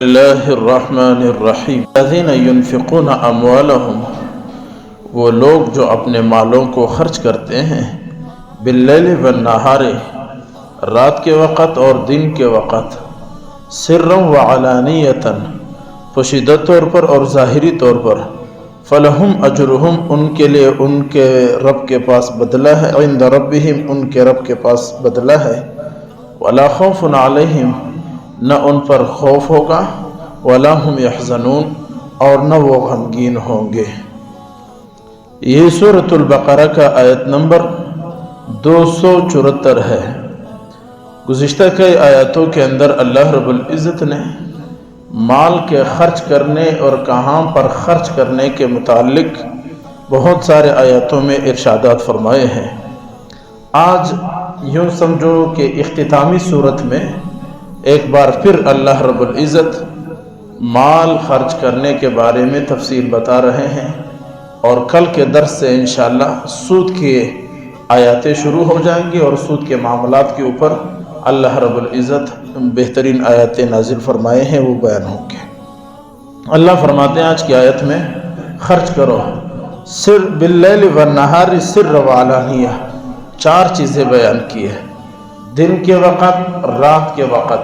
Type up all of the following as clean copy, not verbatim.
اللہ الرحمن الرحیم الذین ينفقون اموالهم، وہ لوگ جو اپنے مالوں کو خرچ کرتے ہیں، باللیل والنہار، رات کے وقت اور دن کے وقت، سرا وعلانیتا، پوشیدہ طور پر اور ظاہری طور پر، فلہم اجرہم، ان کے لیے ان کے رب کے پاس بدلہ ہے، عند ربہم، ان کے رب کے پاس بدلہ ہے، ولا خوف علیہم، نہ ان پر خوف ہوگا، ولا ہم یحزنون، اور نہ وہ غمگین ہوں گے۔ یہ سورۃ البقرہ کا آیت نمبر 274 ہے۔ گزشتہ کئی آیاتوں کے اندر اللہ رب العزت نے مال کے خرچ کرنے اور کہاں پر خرچ کرنے کے متعلق بہت سارے آیاتوں میں ارشادات فرمائے ہیں۔ آج یوں سمجھو کہ اختتامی صورت میں ایک بار پھر اللہ رب العزت مال خرچ کرنے کے بارے میں تفصیل بتا رہے ہیں، اور کل کے درس سے انشاءاللہ سود کی آیاتیں شروع ہو جائیں گی، اور سود کے معاملات کے اوپر اللہ رب العزت بہترین آیاتیں نازل فرمائے ہیں، وہ بیان ہوں گے۔ اللہ فرماتے ہیں آج کی آیت میں، خرچ کرو سر باللیل والنہار سر وعلانیہ، 4 چیزیں بیان کی ہیں، دن کے وقت، رات کے وقت،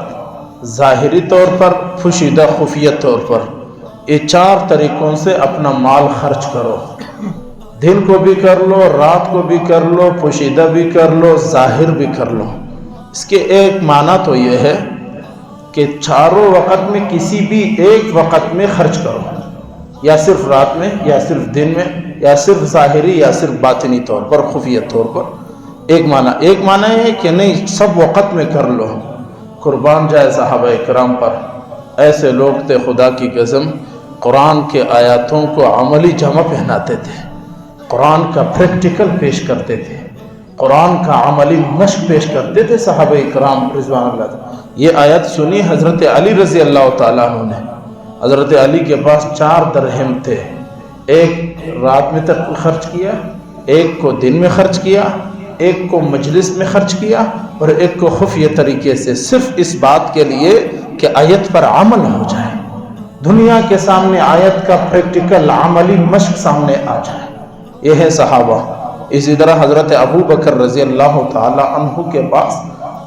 ظاہری طور پر، پوشیدہ خفیہ طور پر۔ یہ 4 طریقوں سے اپنا مال خرچ کرو، دن کو بھی کر لو، رات کو بھی کر لو، پوشیدہ بھی کر لو، ظاہر بھی کر لو۔ اس کے ایک معنی تو یہ ہے کہ چاروں وقت میں کسی بھی ایک وقت میں خرچ کرو، یا صرف رات میں، یا صرف دن میں، یا صرف ظاہری، یا صرف باطنی طور پر، خفیہ طور پر۔ ایک معنی ہے کہ نہیں، سب وقت میں کر لو۔ قربان جائے صحابہ اکرام پر، ایسے لوگ تھے خدا کی قسم، قرآن کے آیاتوں کو عملی جامہ پہناتے تھے، قرآن کا پریکٹیکل پیش کرتے تھے، قرآن کا عملی مشق پیش کرتے تھے صحابہ اکرام رضوان اللہ تعالیٰ۔ یہ آیت سنی حضرت علی رضی اللہ تعالیٰ عنہ نے۔ حضرت علی کے پاس 4 درہم تھے، ایک رات میں تک خرچ کیا، ایک کو دن میں خرچ کیا، ایک کو مجلس میں خرچ کیا، اور ایک کو خفیہ طریقے سے، صرف اس بات کے لیے کہ آیت پر عمل ہو جائے، دنیا کے سامنے آیت کا پریکٹیکل عملی مشق سامنے آ جائے۔ یہ ہے صحابہ۔ اسی طرح حضرت ابو بکر رضی اللہ تعالی عنہ کے پاس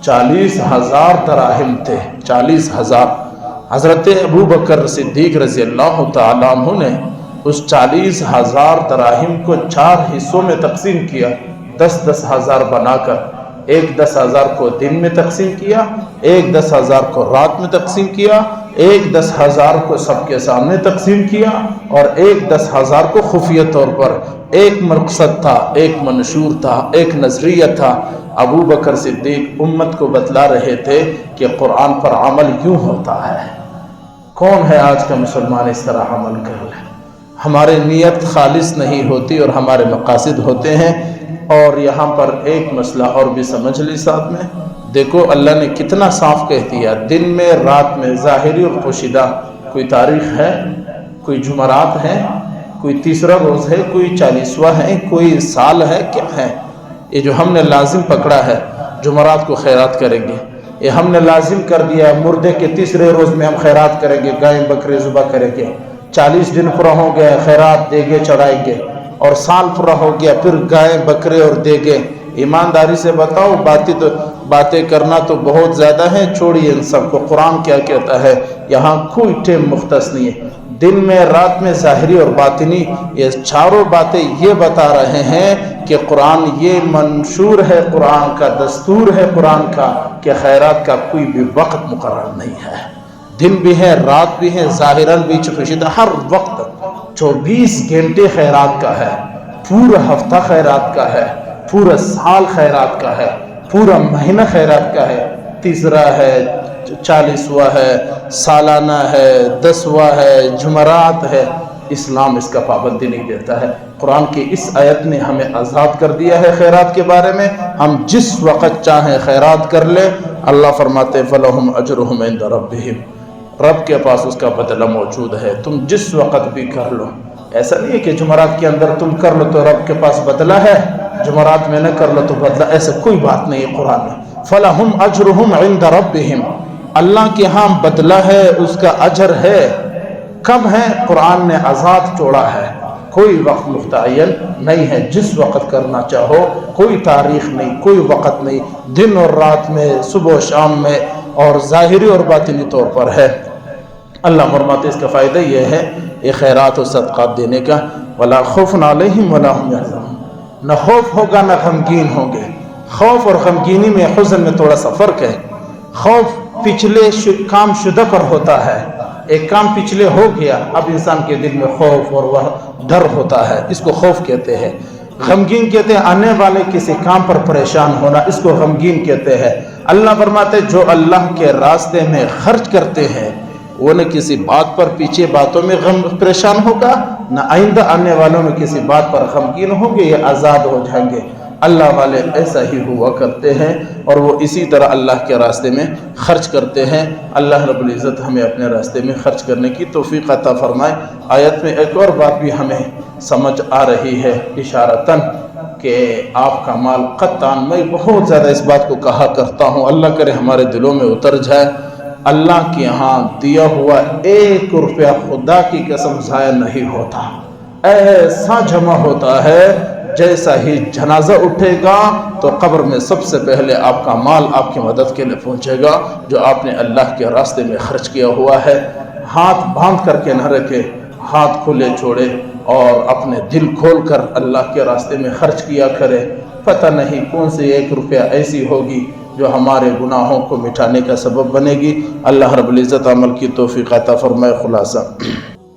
40,000 دراہم تھے، 40,000۔ حضرت ابو بکر صدیق رضی اللہ تعالی عنہ نے اس 40,000 دراہم کو 4 حصوں میں تقسیم کیا، 10,000 بنا کر، ایک 10,000 کو دن میں تقسیم کیا، ایک 10,000 کو رات میں تقسیم کیا، ایک 10,000 کو سب کے سامنے تقسیم کیا، اور ایک 10,000 کو خفیہ طور پر۔ ایک مقصد تھا، ایک منشور تھا، ایک نظریہ تھا۔ ابو بکر صدیق امت کو بتلا رہے تھے کہ قرآن پر عمل یوں ہوتا ہے۔ کون ہے آج کا مسلمان اس طرح عمل کر لے؟ ہماری نیت خالص نہیں ہوتی اور ہمارے مقاصد ہوتے ہیں۔ اور یہاں پر ایک مسئلہ اور بھی سمجھ لی ساتھ میں، دیکھو اللہ نے کتنا صاف کہہ دیا، دن میں، رات میں، ظاہری اور پوشیدہ۔ کوئی تاریخ ہے، کوئی جمعرات ہے، کوئی تیسرا روز ہے، کوئی 40واں ہے، کوئی سال ہے، کیا ہے؟ یہ جو ہم نے لازم پکڑا ہے، جمعرات کو خیرات کریں گے، یہ ہم نے لازم کر دیا، مردے کے تیسرے روز میں ہم خیرات کریں گے، گائے بکرے ذبح کریں گے، 40 دن پورا ہو گیا، خیرات دے گے چڑھائیں گے، اور سال پورا ہو گیا، پھر گائے بکرے اور دے گے۔ ایمانداری سے بتاؤ، باتیں کرنا تو بہت زیادہ ہیں، چھوڑیے ان سب کو۔ قرآن کیا کہتا ہے؟ یہاں کوئی ٹائم مختص نہیں ہے، دن میں، رات میں، ظاہری اور باطنی، یہ چاروں باتیں یہ بتا رہے ہیں کہ قرآن یہ منشور ہے، قرآن کا دستور ہے قرآن کا، کہ خیرات کا کوئی بھی وقت مقرر نہیں ہے۔ دن بھی ہے، رات بھی ہے، ظاہراً بھی پوشیدہ، ہر وقت 24 گھنٹے خیرات کا ہے، پورا ہفتہ خیرات کا ہے، پورا سال خیرات کا ہے، پورا مہینہ خیرات کا ہے، تیسرا ہے، 40واں ہے، سالانہ ہے، 10واں ہے، جمعرات ہے۔ اسلام اس کا پابندی نہیں دیتا ہے۔ قرآن کی اس آیت نے ہمیں آزاد کر دیا ہے خیرات کے بارے میں، ہم جس وقت چاہیں خیرات کر لیں۔ اللہ فرماتے فَلَهُمْ أَجْرُهُمْ عِنْدَ رَبِّهِمْ، رب کے پاس اس کا بدلہ موجود ہے، تم جس وقت بھی کر لو۔ ایسا نہیں ہے کہ جمعرات کے اندر تم کر لو تو رب کے پاس بدلہ ہے، جمعرات میں نہ کر لو تو بدلہ، ایسا کوئی بات نہیں ہے قرآن میں۔ فَلَهُمْ أَجْرُهُمْ عِنْدَ رَبِّهِمْ، اللہ کے ہاں بدلہ ہے، اس کا اجر ہے۔ کب ہے؟ قرآن نے آزاد چھوڑا ہے، کوئی وقت متعین نہیں ہے، جس وقت کرنا چاہو، کوئی تاریخ نہیں، کوئی وقت نہیں، دن اور رات میں، صبح و شام میں، اور ظاہری اور باطنی طور پر ہے۔ اللہ فرماتے اس کا فائدہ یہ ہے، یہ خیرات و صدقات دینے کا، وَلَا خَوْفٌ عَلَيْهِمْ وَلَا هُمْ يَحْزَنُونَ، نہ خوف ہوگا نہ غمگین ہوں گے۔ خوف اور غمگینی میں، حزن میں تھوڑا سا فرق ہے۔ خوف پچھلے کام شدہ پر ہوتا ہے، ایک کام پچھلے ہو گیا، اب انسان کے دل میں خوف اور وہ ڈر ہوتا ہے، اس کو خوف کہتے ہیں۔ غمگین کہتے ہیں آنے والے کسی کام پر پریشان ہونا، اس کو غمگین کہتے ہیں۔ اللہ فرماتے جو اللہ کے راستے میں خرچ کرتے ہیں وہ نہ کسی بات پر پیچھے باتوں میں پریشان ہوگا، نہ آئندہ آنے والوں میں کسی بات پر غمگین ہوں گے، یہ آزاد ہو جائیں گے۔ اللہ والے ایسا ہی ہوا کرتے ہیں، اور وہ اسی طرح اللہ کے راستے میں خرچ کرتے ہیں۔ اللہ رب العزت ہمیں اپنے راستے میں خرچ کرنے کی توفیق عطا فرمائے۔ آیت میں ایک اور بات بھی ہمیں سمجھ آ رہی ہے اشارتاً، کہ آپ کا مال قطعاً، میں بہت زیادہ اس بات کو کہا کرتا ہوں، اللہ کرے ہمارے دلوں میں اتر جائے، اللہ کے ہاں دیا ہوا 1 روپیہ خدا کی قسم ضائع نہیں ہوتا، ایسا جمع ہوتا ہے جیسا ہی جنازہ اٹھے گا تو قبر میں سب سے پہلے آپ کا مال آپ کی مدد کے لیے پہنچے گا، جو آپ نے اللہ کے راستے میں خرچ کیا ہوا ہے۔ ہاتھ باندھ کر کے نہ رکھے، ہاتھ کھلے چھوڑے اور اپنے دل کھول کر اللہ کے راستے میں خرچ کیا کرے۔ پتہ نہیں کون سی 1 روپیہ ایسی ہوگی جو ہمارے گناہوں کو مٹانے کا سبب بنے گی۔ اللہ رب العزت عمل کی توفیق عطا فرمائے۔ خلاصہ